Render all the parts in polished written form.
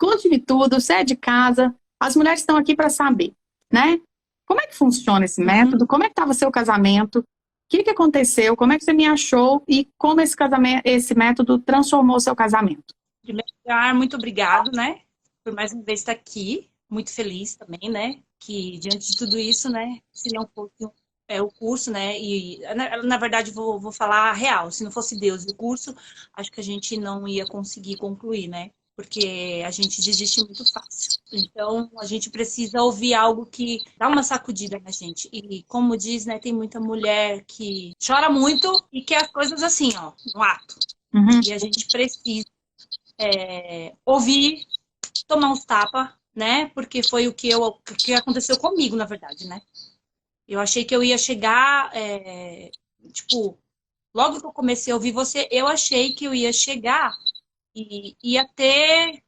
Conte-me tudo, você é de casa, as mulheres estão aqui para saber, né? Como é que funciona esse Uhum. método? Como é que estava seu casamento? O que que aconteceu? Como é que você me achou? E como esse casamento, esse método transformou o seu casamento? Em primeiro lugar, muito obrigado, né? Por mais uma vez estar aqui. Muito feliz também, né? Que diante de tudo isso, né? Se não fosse o curso, né? E na verdade vou falar a real. Se não fosse Deus e o curso, acho que a gente não ia conseguir concluir, né? Porque a gente desiste muito fácil. Então, a gente precisa ouvir algo que dá uma sacudida na gente. E como diz, né, tem muita mulher que chora muito e quer as coisas assim, ó, no ato. Uhum. E a gente precisa ouvir, tomar uns tapas, né? Porque foi que aconteceu comigo, na verdade, né? Eu achei que eu ia chegar, tipo, logo que eu comecei a ouvir você, eu achei que eu ia chegar e ia ter.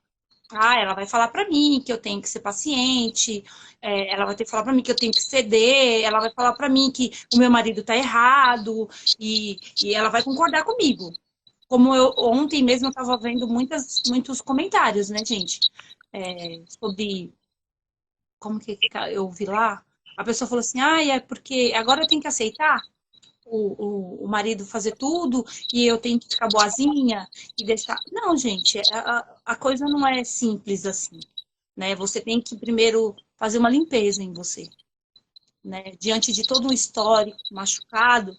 Ah, ela vai falar pra mim que eu tenho que ser paciente, ela vai ter que falar pra mim que eu tenho que ceder, ela vai falar pra mim que o meu marido tá errado e ela vai concordar comigo. Como eu ontem mesmo eu estava vendo muitos comentários, né, gente? Sobre como que eu vi lá. A pessoa falou assim: ah, é porque agora eu tenho que aceitar o marido fazer tudo e eu tenho que ficar boazinha e deixar. Não, gente, a coisa não é simples assim, né? Você tem que primeiro fazer uma limpeza em você, né? Diante de todo um histórico machucado,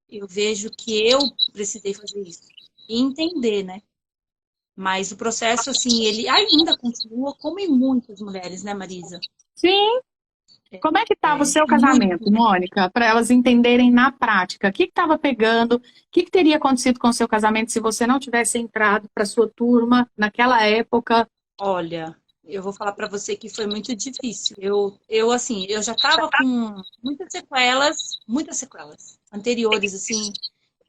eu vejo que eu precisei fazer isso e entender, né? Mas o processo, assim, ele ainda continua, como em muitas mulheres, né, Marisa? Sim. Como é que estava o seu Muitas casamento, mulheres. Mônica, para elas entenderem na prática? O que estava pegando? O que que teria acontecido com o seu casamento se você não tivesse entrado para sua turma naquela época? Olha, eu vou falar para você que foi muito difícil. Assim, eu já estava com muitas sequelas anteriores, assim,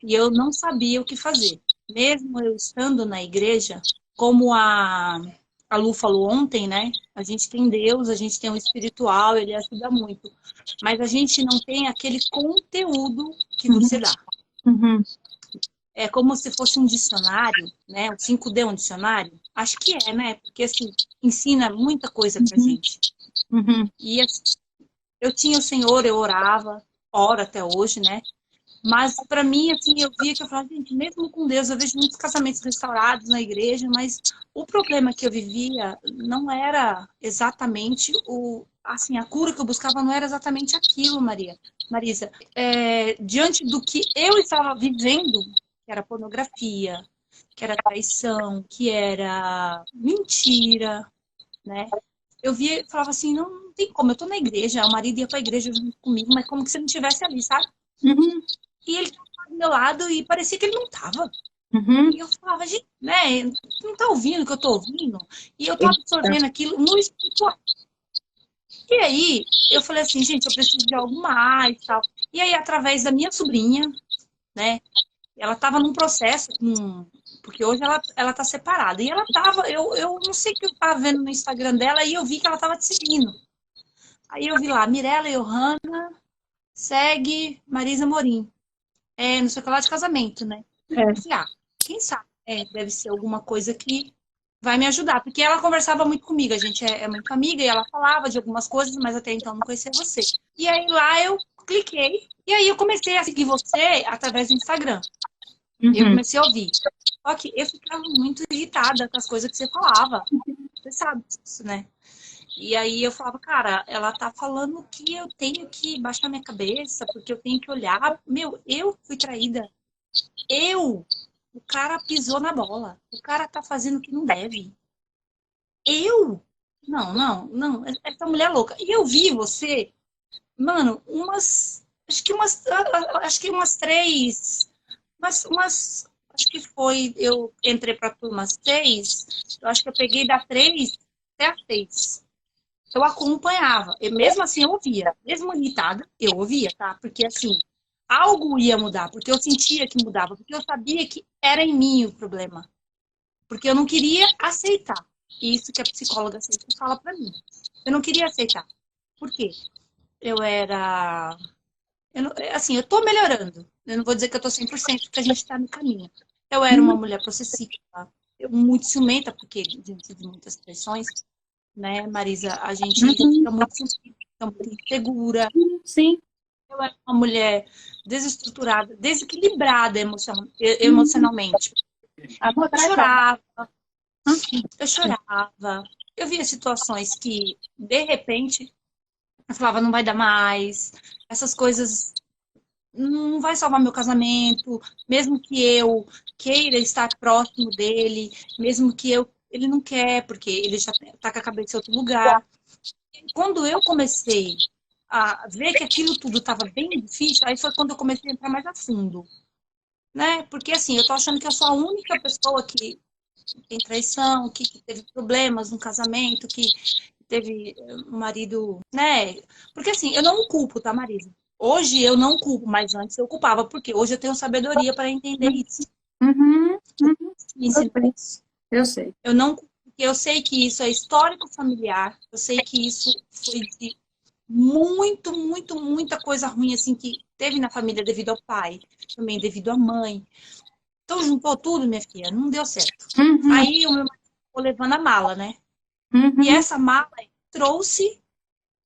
e eu não sabia o que fazer. Mesmo eu estando na igreja, como a Lu falou ontem, né? A gente tem Deus, a gente tem um espiritual, ele ajuda muito. Mas a gente não tem aquele conteúdo que Uhum, você dá. uhum, É como se fosse um dicionário, né? O 5D é um dicionário? Acho que é, né? Porque, assim, ensina muita coisa pra uhum, gente. uhum. E assim, eu tinha o Senhor, eu orava, oro até hoje, né? Mas para mim, assim, eu via que eu falava, gente, mesmo com Deus, eu vejo muitos casamentos restaurados na igreja, mas o problema que eu vivia não era exatamente assim, a cura que eu buscava não era exatamente aquilo, Marisa. Diante do que eu estava vivendo, que era pornografia, que era traição, que era mentira, né? Eu via, e falava assim, não tem como, eu tô na igreja, o marido ia pra igreja junto comigo, mas como que se não estivesse ali, sabe? Uhum, E ele estava do meu lado e parecia que ele não estava. uhum. E eu falava, gente, né? Não tá ouvindo o que eu tô ouvindo? E eu tô absorvendo aquilo no espiritual. E aí, eu falei assim, gente, eu preciso de algo mais e tal. E aí, através da minha sobrinha, né? Ela tava num processo porque hoje ela tá separada. E ela tava, eu não sei o que eu tava vendo no Instagram dela e eu vi que ela tava te seguindo. Aí eu vi lá, Mirella Johanna segue Marisa Morim. Não sei o que lá de casamento, né? É. Eu falei, quem sabe? Deve ser alguma coisa que vai me ajudar. Porque ela conversava muito comigo, a gente é muito amiga e ela falava de algumas coisas, mas até então não conhecia você. E aí lá eu cliquei e aí eu comecei a seguir você através do Instagram. E eu Uhum. comecei a ouvir. Só que eu ficava muito irritada com as coisas que você falava. Você sabe disso, né? E aí eu falava, cara, ela tá falando que eu tenho que baixar minha cabeça, porque eu tenho que olhar. Meu, eu fui traída. Eu. O cara pisou na bola. O cara tá fazendo o que não deve. Eu? Não, não, não. Essa mulher é louca. E eu vi você, mano, acho que umas três, acho que foi, eu entrei pra turma 6, eu acho que eu peguei da 3 até a 6. Eu acompanhava. E mesmo assim eu ouvia. Mesmo irritada, eu ouvia, tá? Porque assim, algo ia mudar, porque eu sentia que mudava, porque eu sabia que era em mim o problema. Porque eu não queria aceitar. Isso que a psicóloga sempre fala pra mim. Eu não queria aceitar. Por quê? Eu era. Assim, eu tô melhorando. Eu não vou dizer que eu tô 100% porque a gente tá no caminho. Eu era uma mulher possessiva. muito ciumenta, porque diante de muitas pressões, né, Marisa, a gente Uhum. fica muito ciumenta, fica muito insegura. Sim. Eu era uma mulher desestruturada, desequilibrada Uhum. emocionalmente. Amor, Eu traz água. chorava, Uhum. eu chorava. Eu via situações que, de repente, eu falava, não vai dar mais. Essas coisas não vai salvar meu casamento, mesmo que eu queira estar próximo dele, mesmo que ele não quer, porque ele já está com a cabeça em outro lugar. Quando eu comecei a ver que aquilo tudo estava bem difícil, aí foi quando eu comecei a entrar mais a fundo, né? Porque assim, eu tô achando que eu sou a única pessoa que tem traição, que teve problemas no casamento, que teve um marido, né? Porque assim, eu não culpo, tá, Marisa? Hoje eu não culpo, mas antes eu culpava, porque hoje eu tenho sabedoria para entender isso. Uhum. Uhum. Me Eu ensinou sei. isso. Eu sei. Eu não culpo, porque eu sei que isso é histórico familiar, eu sei que isso foi de muita coisa ruim assim que teve na família devido ao pai, também devido à mãe. Então juntou tudo, minha filha, não deu certo. Uhum. Aí o meu marido ficou levando a mala, né? E Uhum. essa mala trouxe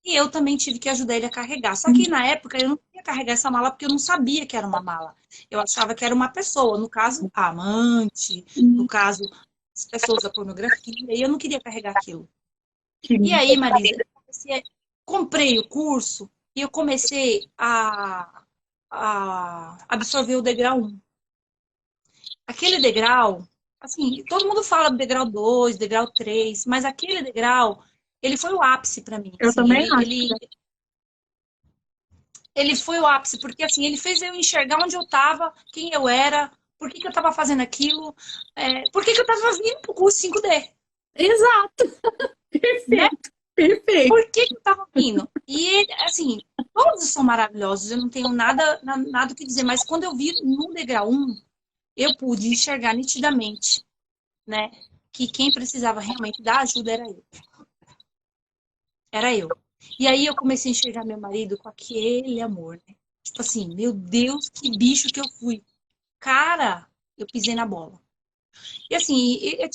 e eu também tive que ajudar ele a carregar. Só que na época eu não queria carregar essa mala porque eu não sabia que era uma mala. Eu achava que era uma pessoa, no caso, a amante, no Uhum. caso, as pessoas da pornografia, e eu não queria carregar aquilo. E Sim. aí, Marisa, comprei o curso e eu comecei a absorver o degrau 1. Aquele degrau, assim, todo mundo fala do degrau 2, degrau 3, mas aquele degrau, ele foi o ápice para mim. Eu Assim, também acho. ele foi o ápice, porque assim, ele fez eu enxergar onde eu estava, quem eu era, por que eu estava fazendo aquilo, por que eu estava vindo para o curso 5D, Exato. né? Perfeito. Perfeito. Por que eu estava vindo? E, assim, todos são maravilhosos, eu não tenho nada o que dizer, mas quando eu vi no degrau 1, eu pude enxergar nitidamente, né, que quem precisava realmente da ajuda era eu. Era eu. E aí eu comecei a enxergar meu marido com aquele amor, né? Tipo assim, meu Deus, que bicho que eu fui. Cara, eu pisei na bola. E assim, eu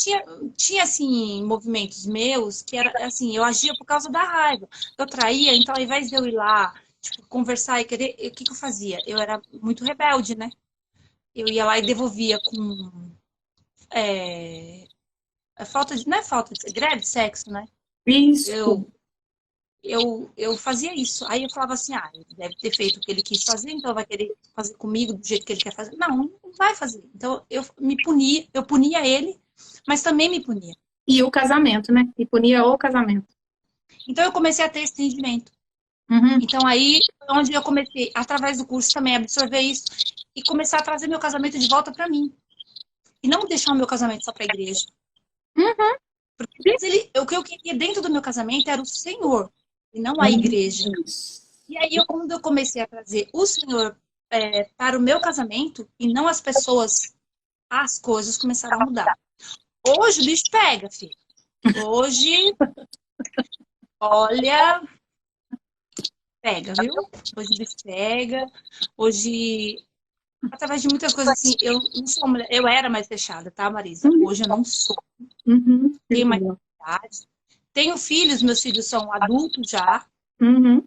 tinha assim, movimentos meus que era assim, eu agia por causa da raiva. Eu traía, então ao invés de eu ir lá, tipo, conversar e querer, o que que eu fazia? Eu era muito rebelde, né? Eu ia lá e devolvia com falta de, não é falta de, greve de sexo, né? Isso. Eu, eu fazia isso. Aí eu falava assim, ele deve ter feito o que ele quis fazer, então vai querer fazer comigo do jeito que ele quer fazer. Não, não vai fazer. Então eu punia ele, mas também me punia. E o casamento, né? E punia o casamento. Então eu comecei a ter esse entendimento. Uhum. Então aí, onde eu comecei, através do curso também, a absorver isso e começar a trazer meu casamento de volta para mim. E não deixar o meu casamento só para a igreja. Uhum. Porque o que eu queria dentro do meu casamento era o Senhor, e não a igreja. Isso. E aí, quando eu comecei a trazer o Senhor para o meu casamento, e não as pessoas, as coisas começaram a mudar. Hoje o bicho pega, filho. Hoje, olha, pega, viu? Hoje o bicho pega. Hoje, através de muitas coisas assim, eu não sou mulher, eu era mais fechada, tá, Marisa? Uhum. Hoje eu não sou. Uhum. Tenho mais Entendeu? idade. Tenho filhos, meus filhos são adultos já. Uhum.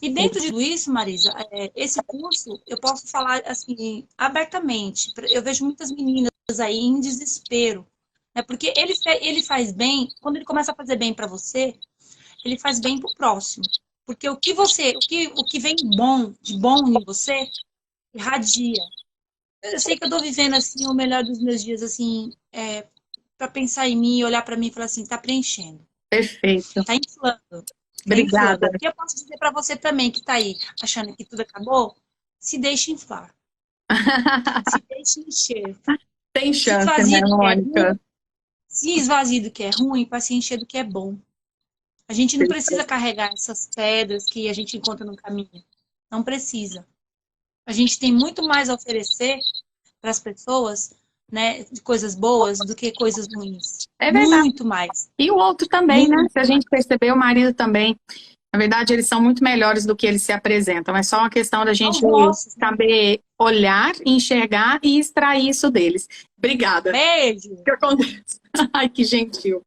E dentro de tudo isso, Marisa, esse curso, eu posso falar assim, abertamente. Eu vejo muitas meninas aí em desespero, né? Porque ele faz bem, quando ele começa a fazer bem para você, ele faz bem para o próximo. Porque o que vem de bom em você, irradia. Eu sei que eu tô vivendo assim o melhor dos meus dias, assim, para pensar em mim, olhar para mim e falar assim, tá preenchendo, Perfeito. tá inflando. Tá Obrigada. inflando. E eu posso dizer para você também que tá aí achando que tudo acabou, se deixe inflar, se deixe encher, Tem se chance, né, esvazie do que é ruim, Mônica? se esvazie do que é ruim para se encher do que é bom. A gente não precisa carregar essas pedras que a gente encontra no caminho. Não precisa. A gente tem muito mais a oferecer para as pessoas, né, de coisas boas do que coisas ruins. É verdade. Muito mais. E o outro também, né? Se a Muito gente mais. perceber, o marido também. Na verdade, eles são muito melhores do que eles se apresentam. É só uma questão da gente Nossa. saber olhar, enxergar e extrair isso deles. Obrigada. Beijo. O que acontece? Ai, que gentil.